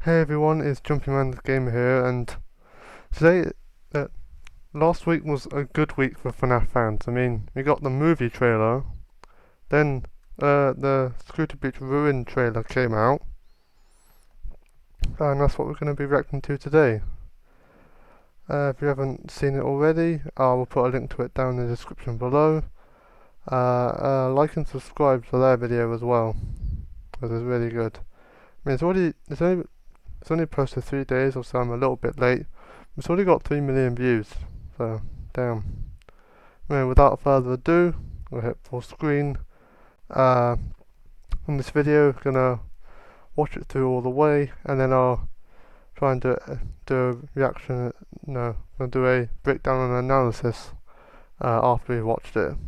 Hey everyone, it's Jumpy Man the Gamer here, and today, last week was a good week for FNAF fans. I mean, we got the movie trailer, then the Security Breach Ruin trailer came out, and that's what we're going to be reacting to today. If you haven't seen it already, I will put a link to it down in the description below. Like and subscribe to their video as well, because it's really good. I mean, it's only posted 3 days, or so I'm a little bit late. It's already got 3 million views, so damn. Anyway, without further ado, we'll hit full screen. In this video, gonna watch it through all the way, and then I'll try and do a reaction. No, I'll do a breakdown and analysis after we've watched it.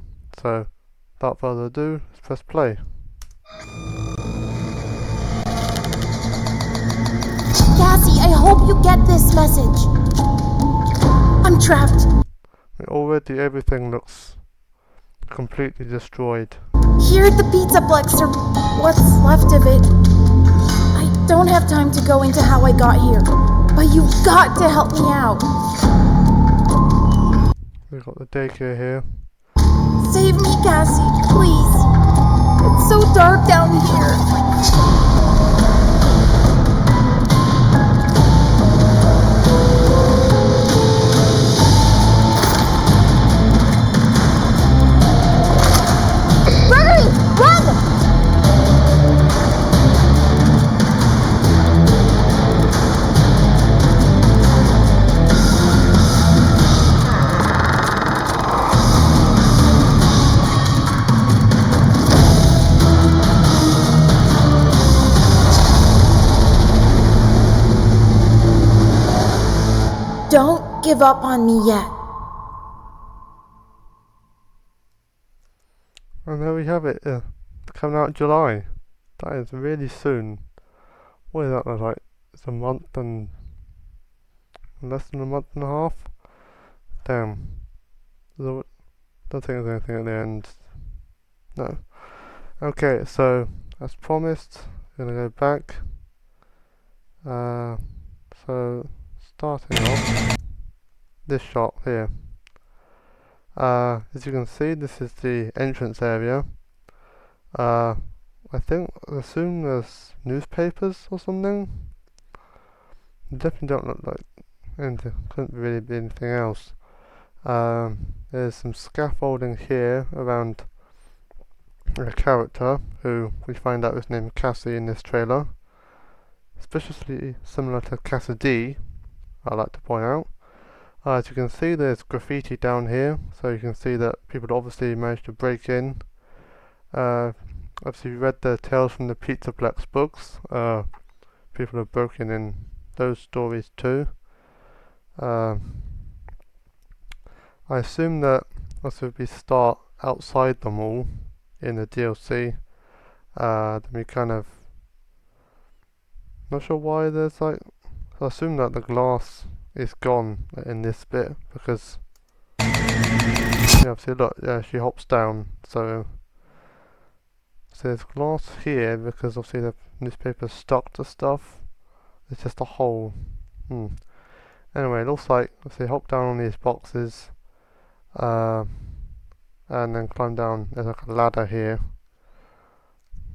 So, without further ado, let's press play. Cassie, I hope you get this message. I'm trapped. Already everything looks completely destroyed. Here at the Pizzaplex, or what's left of it. I don't have time to go into how I got here, but you've got to help me out. We've got the daycare here. Save me, Cassie, please. It's so dark down here. Don't give up on me yet. And there we have it, coming out in July. That is really soon. What is that like? It's a month and less than a month and a half? Damn. Don't think there's anything at the end. No. Okay, so as promised, we're gonna go back. So starting off, this shot here. As you can see, this is the entrance area. I assume there's newspapers or something. They definitely don't look like anything. Couldn't really be anything else. There's some scaffolding here around a character who we find out is named Cassie in this trailer. Suspiciously similar to Cassidy, I like to point out. As you can see, there's graffiti down here, so you can see that people obviously managed to break in. Obviously, if you read the Tales from the Pizzaplex books, people have broken in those stories too. I assume that as we start outside the mall in the DLC, then we kind of not sure why there's like. I assume that the glass is gone in this bit because yeah, obviously look, yeah, she hops down, so there's glass here because obviously the newspaper's stuck to stuff. It's just a hole. Anyway, it looks like obviously hop down on these boxes, and then climb down. There's like a ladder here.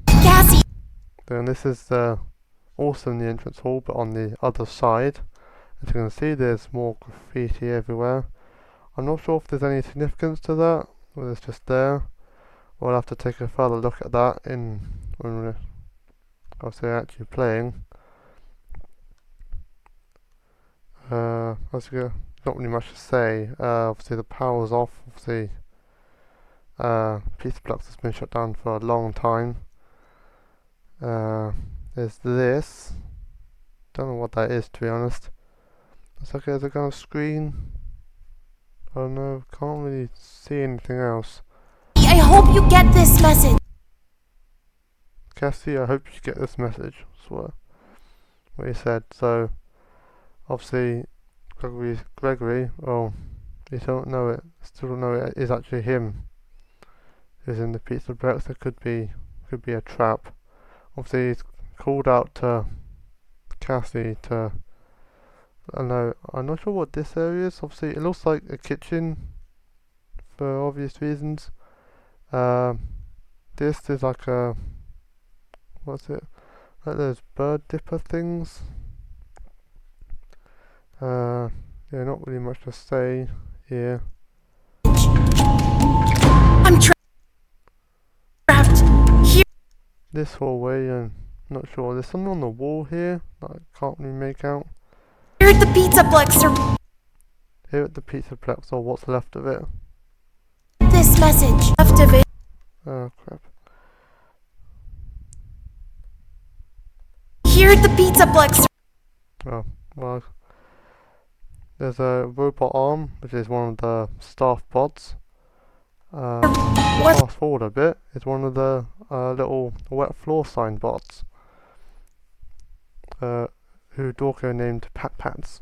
Cassie. Then this is also in the entrance hall, but on the other side. As you can see, there's more graffiti everywhere. I'm not sure if there's any significance to that, or it's just there. We'll have to take a further look at that when we're obviously actually playing. Obviously, not really much to say. Obviously, the power's off. Obviously, Pizzaplex has been shut down for a long time. There's this. Don't know what that is, to be honest. Looks like there's a kind of screen. I don't know, can't really see anything else. I hope you get this message. Cassie, I hope you get this message. That's what he said. So, obviously, Gregory, well, you don't know it, still don't know it is actually him who's in the Pizzaplex. It could be a trap. Obviously, he's called out to Cassie to, I don't know, I'm not sure what this area is. Obviously it looks like a kitchen for obvious reasons. This is like a, what's it, like those bird dipper things. Yeah, not really much to say here. I'm trapped here. This hallway, I'm not sure. There's something on the wall here that I can't really make out. Here at the Pizzaplex, Here at the Pizzaplex, or what's left of it. this message left of it. Oh crap. Here at the Pizzaplex. Oh, well. There's a robot arm, which is one of the staff bots. Fast forward a bit, it's one of the little wet floor sign bots. Who Dorco named Pat Pats.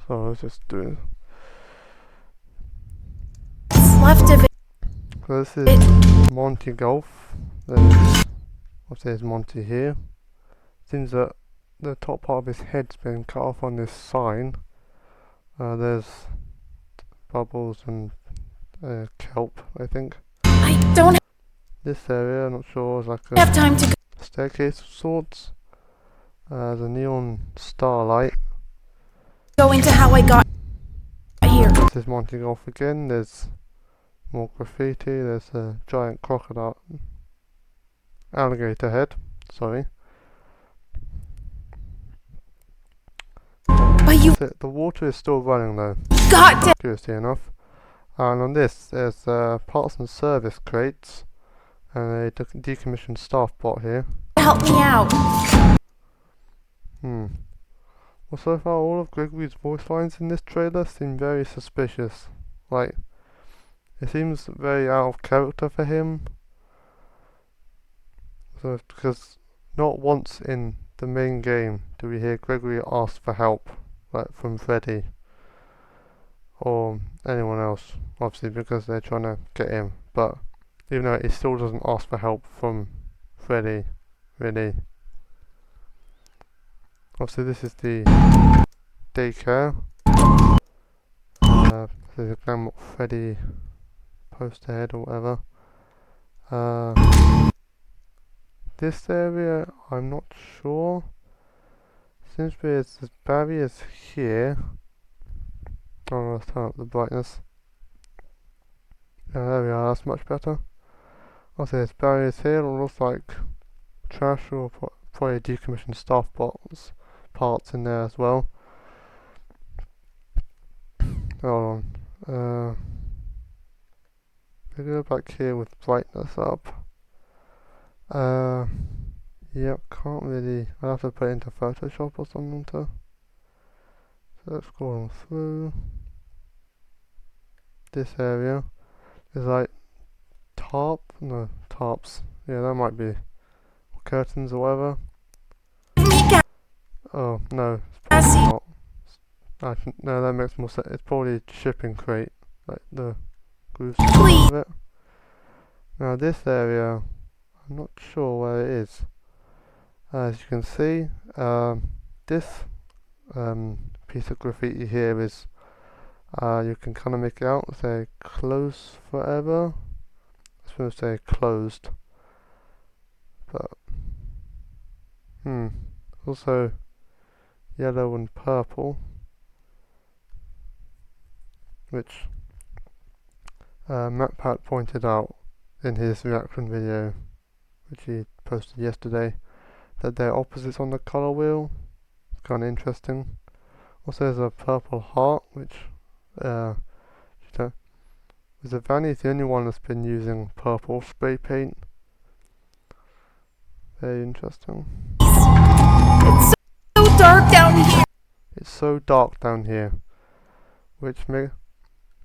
So I was just doing. Left of it. So this is Monty Golf. There's Monty here. Seems that the top part of his head's been cut off on this sign. There's bubbles and kelp, I think. I don't This area, I'm not sure, is like have a time to staircase of sorts. There's a neon starlight. go into how I got here. This is Monty Golf again. There's more graffiti. There's a giant crocodile, alligator head. Sorry. But you The water is still running though. got to Curiously enough. And on this, there's parts and service crates and a decommissioned staff bot here. help me out. Well, so far all of Gregory's voice lines in this trailer seem very suspicious. Like, it seems very out of character for him. So, because not once in the main game do we hear Gregory ask for help, like from Freddy or anyone else. Obviously, because they're trying to get him. But even though he still doesn't ask for help from Freddy, really. Obviously, this is the daycare. There's a Grandma Freddy poster head or whatever. This area, I'm not sure. Seems to be there's barriers here. Oh, let's turn up the brightness. There we are, that's much better. Also, there's barriers here, it looks like trash or probably decommissioned staff bots parts in there as well. Hold on. We go back here with brightness up. Yep, can't really. I'll have to put it into Photoshop or something to. So let's go on through this area. There's like tarps. Yeah, that might be curtains or whatever. Oh no, it's probably not. No, that makes more sense. It's probably shipping crate, like the groove of it. Now this area, I'm not sure where it is. As you can see, this piece of graffiti here is, you can kind of make it out, say close forever. I suppose say closed, but also yellow and purple, which MatPat pointed out in his reaction video, which he posted yesterday, that they're opposites on the colour wheel. It's kind of interesting. Also, there's a purple heart, which Vanny's the only one that's been using purple spray paint. Very interesting. It's so dark down here. It's so dark down here, which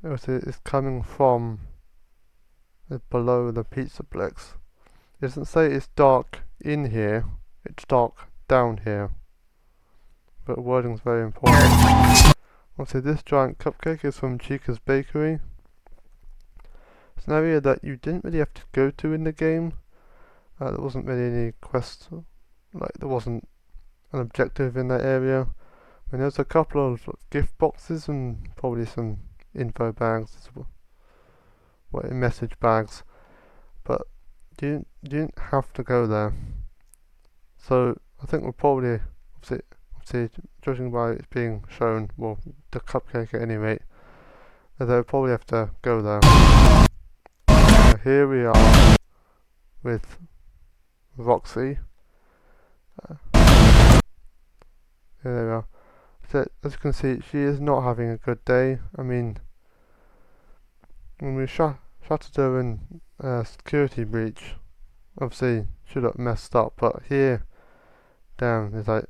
it's coming from below the Pizzaplex. It doesn't say it's dark in here, it's dark down here. but wording's very important. Also, this giant cupcake is from Chica's Bakery. It's an area that you didn't really have to go to in the game. There wasn't really any quests, like there wasn't an objective in that area. I mean, there's a couple of gift boxes and probably some info bags, message bags, but you didn't have to go there. So I think we'll probably, obviously judging by it being shown, well, the cupcake at any rate, they'll probably have to go there. So here we are with Roxy. There we are. So as you can see, she is not having a good day. I mean, when we shattered her in security breach, obviously she looked messed up, but here down is like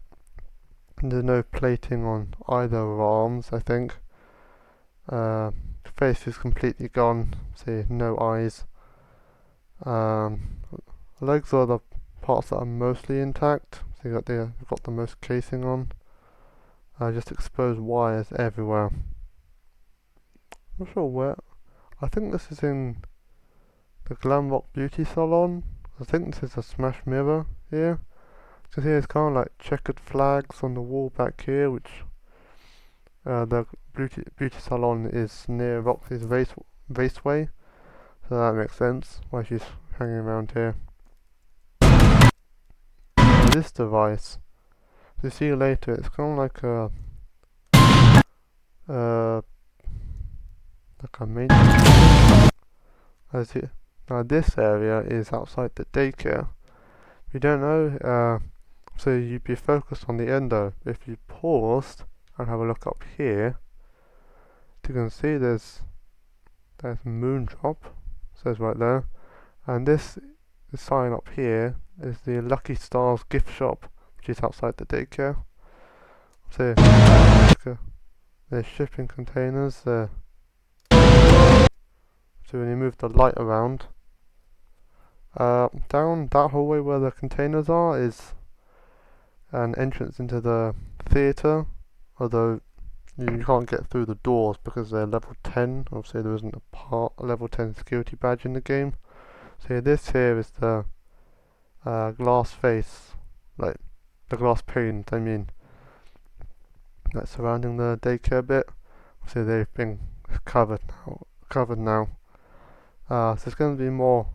there's no plating on either of her arms, I think. The face is completely gone, see, no eyes. Legs are the parts that are mostly intact, so you've got the most casing on. Just exposed wires everywhere. Not sure where. I think this is in the Glam Rock Beauty Salon. I think this is a smash mirror here. So here it's kind of like checkered flags on the wall back here, which the beauty salon is near Roxy's raceway. So that makes sense why she's hanging around here. This device, you see later, it's kind of like a main. Now this area is outside the daycare. If you don't know, so you'd be focused on the endo. If you paused and have a look up here, you can see there's Moondrop, says right there, and this sign up here is the Lucky Stars gift shop, which is outside the daycare. So there's shipping containers there. So when you move the light around, down that hallway where the containers are is an entrance into the theatre, although you can't get through the doors because they're level 10. Obviously there isn't a level 10 security badge in the game. So this here is the glass face, like the glass panes, I mean, that's surrounding the daycare bit. So they've been covered now. So there's going to be more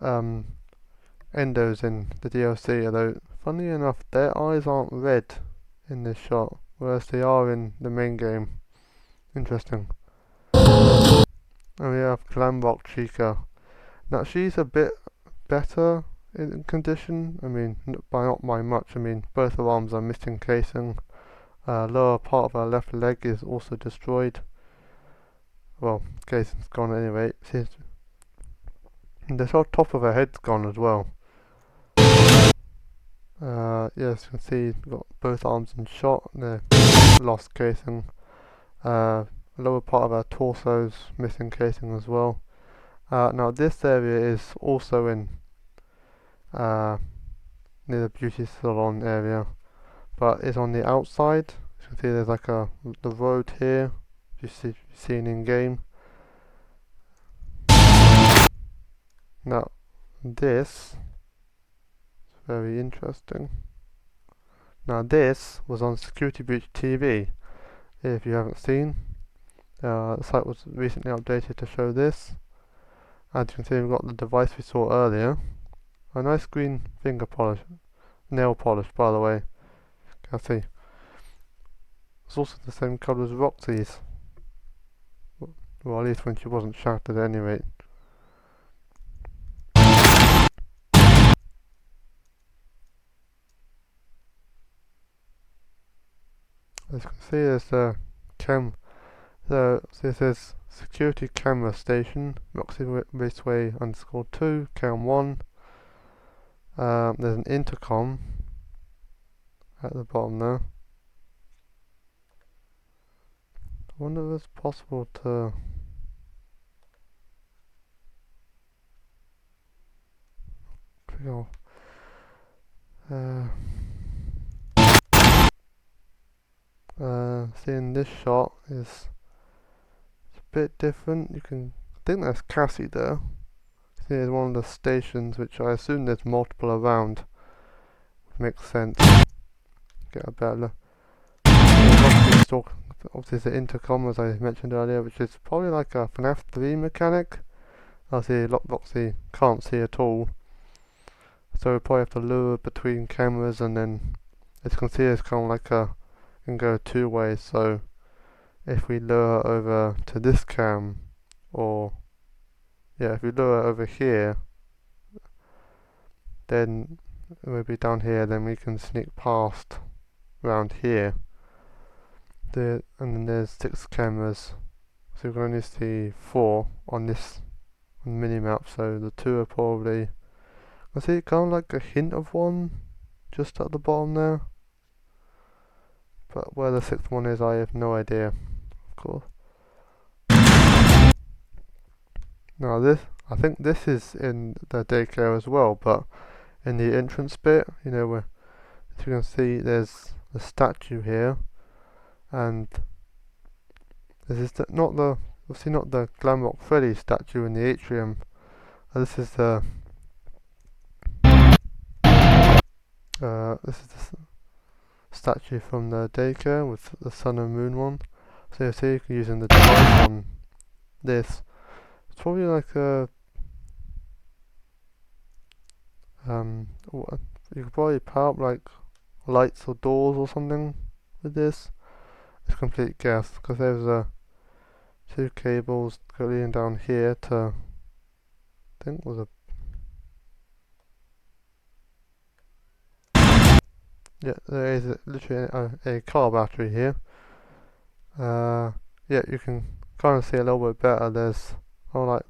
endos in the DLC, although funny enough their eyes aren't red in this shot, whereas they are in the main game. Interesting. And we have Glamrock Chica. Now she's a bit better in condition, I mean not by much. I mean both her arms are missing casing. Lower part of her left leg is also destroyed. Well, casing's gone anyway. And the whole top of her head's gone as well. Yes, you can see you've got both arms in shot, they're lost casing. Lower part of her torso's missing casing as well. Now this area is also in near the beauty salon area, but it's on the outside. You can see there's like the road here, you've seen in game. Now this is very interesting. Now this was on Security Breach TV. If you haven't seen, the site was recently updated to show this. As you can see, we've got the device we saw earlier. A nice green nail polish by the way. Can see. It's also the same colour as Roxy's. Well, at least when she wasn't shattered at any rate. As you can see, there's a so this is security camera station, Roxy Raceway _2, cam 1. There's an intercom at the bottom there. I wonder if it's possible to click off. Seeing this shot is a bit different. I think there's Cassie there. See, there's one of the stations, which I assume there's multiple around. Makes sense. Get a better obviously the intercom, as I mentioned earlier, which is probably like a FNAF 3 mechanic. Obviously Lockboxy can't see at all, so we probably have to lure between cameras, and then as you can see it's kind of like can go two ways. So if we lure over to this cam, or yeah, if we lure over here, then we'll be down here, then we can sneak past around here. And then there's 6 cameras, so we can only see 4 on this mini-map, so the 2 are probably, I see kind of like a hint of one just at the bottom there, but where the 6th one is I have no idea, of course. Now I think this is in the daycare as well, but in the entrance bit, you know, where, as you can see, there's a statue here, and this is obviously not the Glamrock Freddy statue in the atrium. This is the statue from the daycare with the sun and moon one. So you see, using the device on this, it's probably like a you could probably power up like lights or doors or something with this. It's a complete guess, because there's 2 cables going down here to, I think was a, yeah, there is literally a car battery here. Yeah, you can kind of see a little bit better. There's like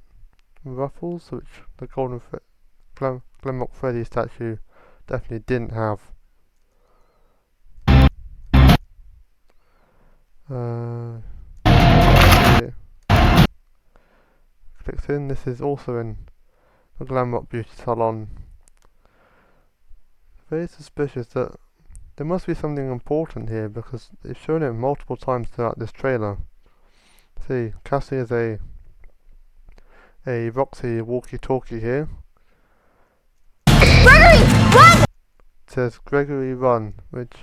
ruffles, which the Glamrock Freddy statue definitely didn't have. Yeah. Clicks in. This is also in the Glamrock Beauty Salon. Very suspicious that there must be something important here, because they've shown it multiple times throughout this trailer. See, Cassie is a Roxy walkie-talkie here. Gregory, run! It says Gregory run, which,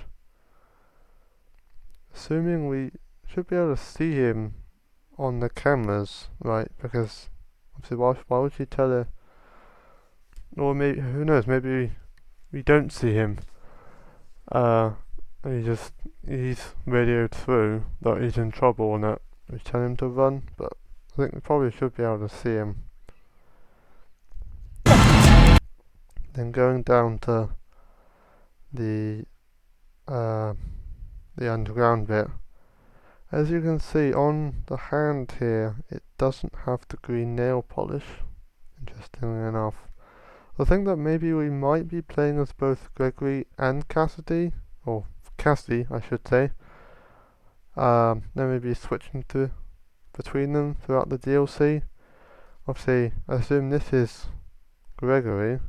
assuming we should be able to see him on the cameras, right? Because obviously, why would she tell her? Or maybe, who knows? Maybe we don't see him. He's radioed through that he's in trouble and that we tell him to run. But I think we probably should be able to see him. Then going down to the underground bit, as you can see on the hand here, it doesn't have the green nail polish, interestingly enough. I think that maybe we might be playing as both Gregory and Cassidy, or Cassie I should say. Then maybe switching between them throughout the DLC. Obviously, I assume this is Gregory,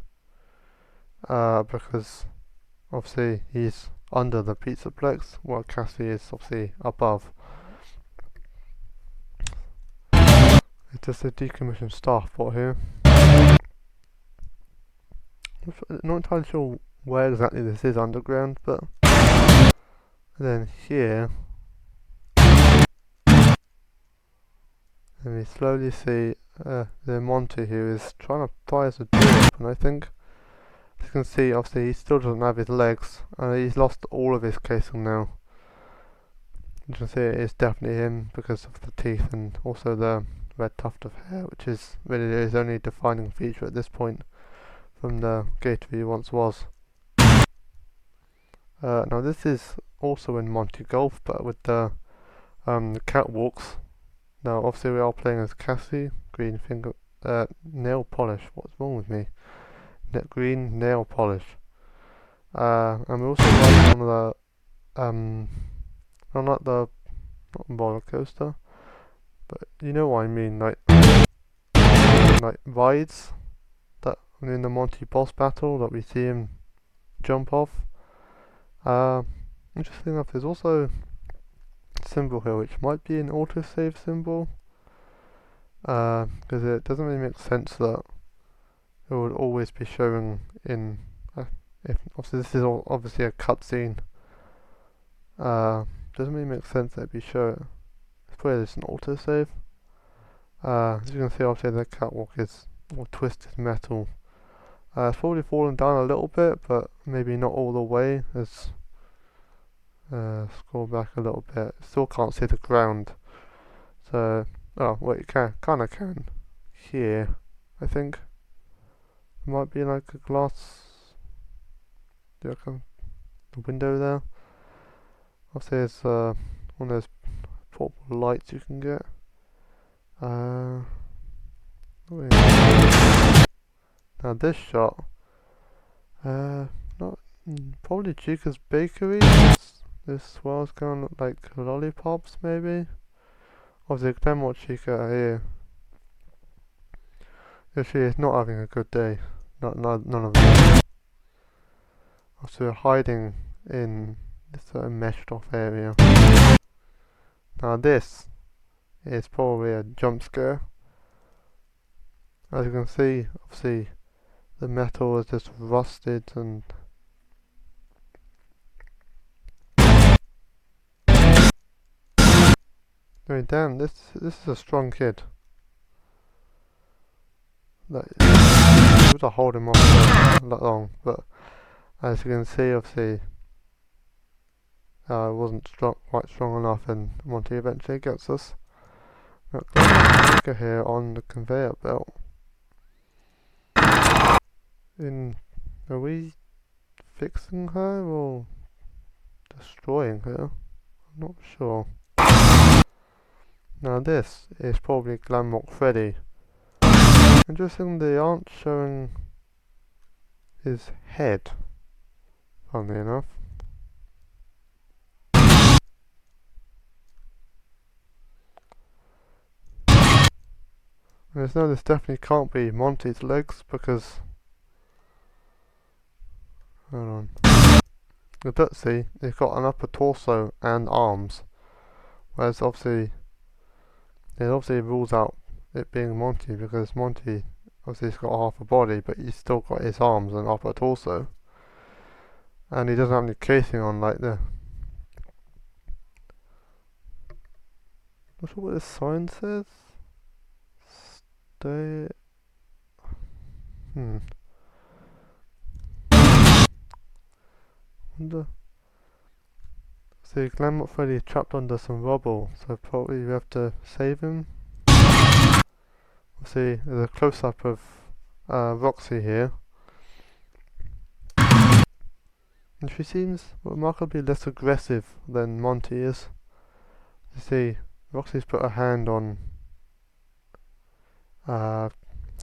because obviously he's under the Pizzaplex, while Cassie is obviously above. It's just a decommissioned staff bot here. I'm not entirely sure where exactly this is underground, but then here, and we slowly see the Monty, who is trying to pry us a door open, I think. As you can see, obviously he still doesn't have his legs, and he's lost all of his casing now. You can see it is definitely him because of the teeth and also the red tuft of hair, which is really his only defining feature at this point from the Gator he once was. Now this is also in Monty Golf, but with the catwalks. Now obviously we are playing as Cassie. Green finger nail polish. What's wrong with me? Green nail polish. And we're also riding on not roller coaster, but you know what I mean, like rides that in the Monty boss battle that we see him jump off. Interesting enough, there's also symbol here, which might be an autosave symbol. Because it doesn't really make sense that it would always be showing in. If obviously this is obviously a cutscene. Doesn't really make sense that it'd be showing. It's probably just an autosave. As you can see, obviously the catwalk is all twisted metal. It's probably fallen down a little bit, but maybe not all the way. Let's scroll back a little bit. Still can't see the ground. So, oh wait, you kinda can. Here, I think. It might be like a glass. The window there. Obviously, there's one of those portable lights you can get. Now this shot, not probably Chica's Bakery. This swirl's gonna look like lollipops, maybe. Obviously, depending on what Chica here. If she is not having a good day, none of them. Also hiding in this meshed off area. Now this is probably a jump scare. As you can see, obviously the metal is just rusted and I mean, damn, this is a strong kid. Like, it was a hold him off for that long, but as you can see, obviously, it wasn't quite strong enough, and Monty eventually gets us. Look here on the conveyor belt. Are we fixing her or destroying her? I'm not sure. Now this is probably Glamrock Freddy. Interesting, they aren't showing his head, funnily enough. This definitely can't be Monty's legs because... Hold on. Let's see, he's got an upper torso and arms. Whereas obviously, it obviously rules out it being Monty because Monty obviously he's got half a body but he's still got his arms and upper torso. And he doesn't have any casing on like the... Not sure what this sign says. Stay... Wonder... See, Glamrock Freddy is trapped under some rubble, so probably we have to save him. See, there's a close-up of Roxy here. And she seems remarkably less aggressive than Monty is. You see, Roxy's put her hand on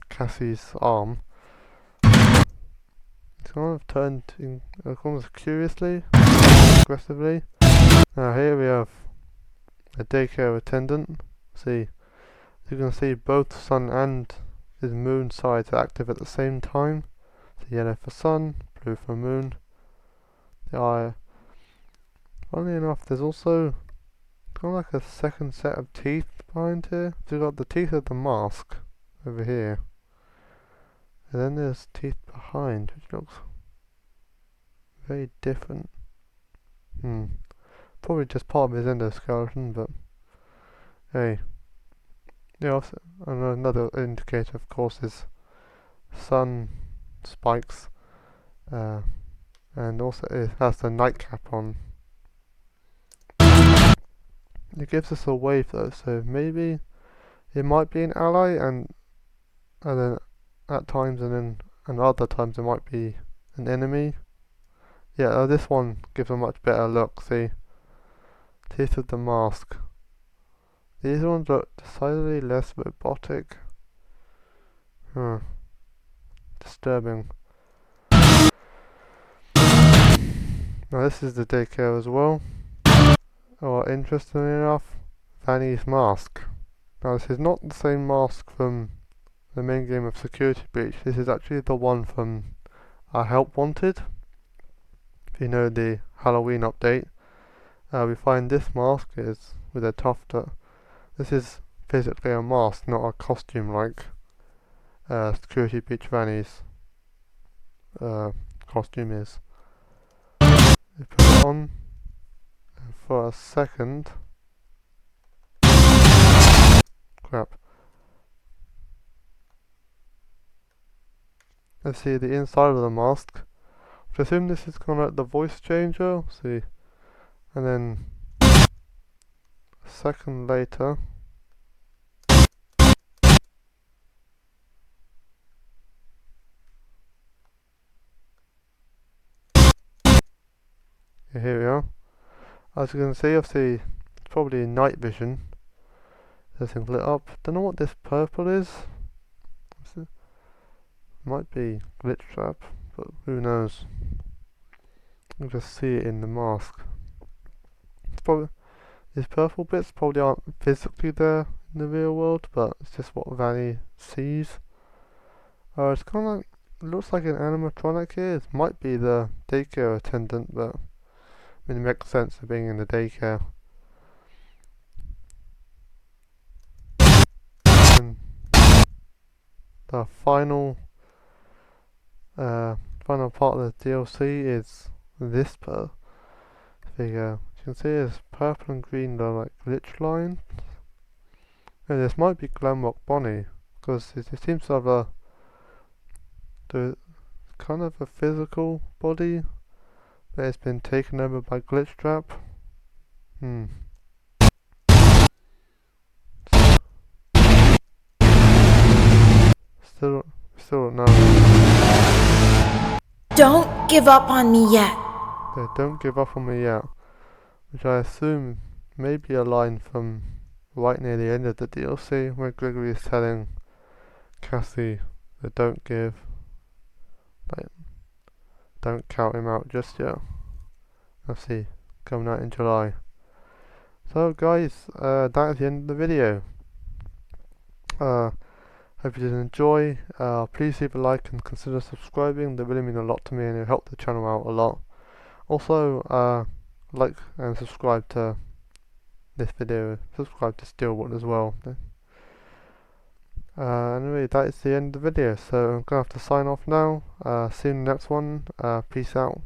Cassie's arm. It's kind of turned in almost curiously, aggressively. Now here we have a daycare attendant. See, you can see both sun and his moon sides are active at the same time. So yellow for sun, blue for moon. The eye. Funnily enough, there's also kind of like a second set of teeth behind here. So you've got the teeth of the mask over here. And then there's teeth behind, which looks very different. Probably just part of his endoskeleton, but hey. Yeah, also, another indicator, of course, is sun spikes, and also it has the nightcap on. It gives us a wave though, so maybe it might be an ally, and then at times, and other times it might be an enemy. Yeah, this one gives a much better look. See, teeth of the mask. These ones look decidedly less robotic. Disturbing. Now this is the daycare as well. Oh, interestingly enough, Vanny's mask. Now this is not the same mask from the main game of Security Breach. This is actually the one from Help Wanted. If you know the Halloween update. we find this mask is with a tuft. This is physically a mask, not a costume like Security Breach Vanny's costume is. We put it on, and for a second. Crap. Let's see the inside of the mask. I presume this is kind of like the voice changer. See, and then a second later, yeah, here we are. As you can see, obviously, it's probably night vision. Everything lit up. Don't know what this purple is. Might be glitch trap, but who knows? You just see it in the mask. It's probably these purple bits probably aren't physically there in the real world, but it's just what Vanny sees. It's kind of like, it looks like an animatronic here. It might be the daycare attendant, but I mean, it makes sense of being in the daycare. And the final part of the DLC is this figure. You can see it's purple and green, they're like glitch lines. And this might be Glamrock Bonnie, because it seems to have kind of a physical body, but it's been taken over by glitch trap. Still don't know. Don't give up on me yet. Yeah, don't give up on me yet. Which I assume may be a line from right near the end of the DLC, where Gregory is telling Cassie that don't count him out just yet. Let's see, coming out in July. So guys, that is the end of the video. Hope you did enjoy. Please leave a like and consider subscribing. They really mean a lot to me and it helped the channel out a lot. Also, like and subscribe to this video. Subscribe to Steelwood as well. Anyway, that is the end of the video. So I'm gonna have to sign off now. See you in the next one. Peace out.